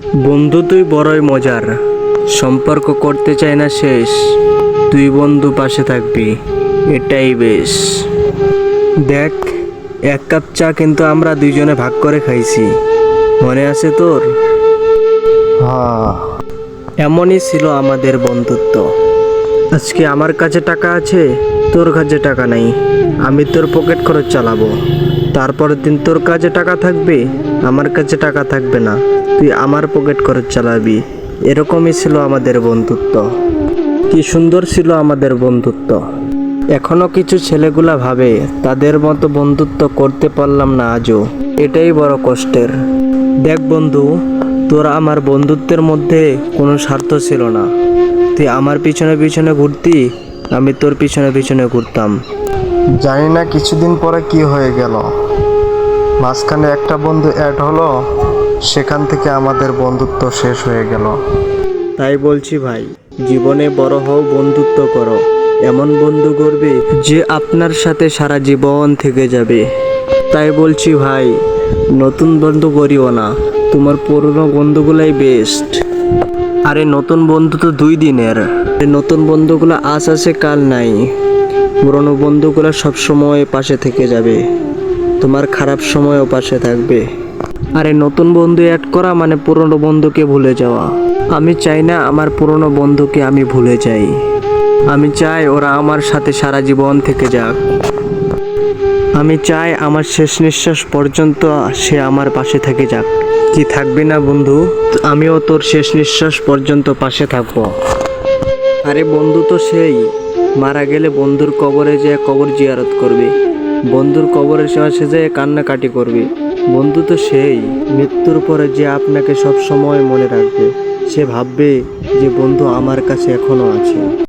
বন্ধু তুই বড়ই মজার, সম্পর্ক করতে চাই না শেষ, তুই বন্ধু পাশে থাকবি, এটাই বেশ। দেখ, এক কাপ চা কিন্তু আমরা দুইজনে ভাগ করে খাইছি, মনে আছে তোর? হ্যাঁ, এমনই ছিল আমাদের বন্ধুত্ব। আজকে আমার কাছে টাকা আছে, তোর কাছে টাকা নাই, আমি তোর পকেট খরচ চালাবো। তারপরের দিন তোর কাছে টাকা থাকবে, আমার কাছে টাকা থাকবে না, তুই আমার পকেট খরচ চালাবি। এরকমই ছিল আমাদের বন্ধুত্ব। কি সুন্দর ছিল আমাদের বন্ধুত্ব। এখনো কিছু ছেলেগুলা ভাবে তাদের মতো বন্ধুত্ব করতে পারলাম না আজও, এটাই বড় কষ্টের। দেখ বন্ধু, তোর আমার বন্ধুত্বের মধ্যে কোনো স্বার্থ ছিল না। তুই আমার পিছনে পিছনে ঘুরতি, আমি তোর পিছনে পিছনে ঘুরতাম। জানি না কিছুদিন পরে কি হয়ে গেল, মাঝখানে একটা বন্ধু অ্যাড হলো, সেখান থেকে আমাদের বন্ধুত্ব শেষ হয়ে গেল। তাই বলছি ভাই, জীবনে বড় হও, বন্ধুত্ব করো, এমন বন্ধু করবে যে আপনার সাথে সারা জীবন থেকে যাবে। তাই বলছি ভাই, নতুন বন্ধু করিও না, তোমার পুরনো বন্ধুগুলাই বেস্ট। আরে নতুন বন্ধু তো 2 দিনের, নতুন বন্ধুগুলো আজ আছে কাল নাই, পুরনো বন্ধুগুলো সবসময় পাশে থেকে যাবে, তোমার খারাপ সময়ও পাশে থাকবে। আরে নতুন বন্ধু অ্যাড করা মানে পুরনো বন্ধুকে ভুলে যাওয়া। আমি চাই না আমার পুরনো বন্ধুকে আমি ভুলে যাই, আমি চাই ওরা আমার সাথে সারা জীবন থেকে যাক। আমি চাই আমার শেষ নিঃশ্বাস পর্যন্ত সে আমার পাশে থেকে যাক। কি থাকবি না বন্ধু? আমিও তোর শেষ নিঃশ্বাস পর্যন্ত পাশে থাকবো। আরে বন্ধু তো সেই মারা গেলে বন্ধুর কবরে যেয়ে কবর জিয়ারত করবি, বন্ধুর কবরের পাশে যেয়ে কান্নাকাটি করবি। বন্ধু তো সেই মৃত্যুর পরে যে আপনাকে সব সময় মনে রাখবে, সে ভাববে যে বন্ধু আমার কাছে এখনো আছে।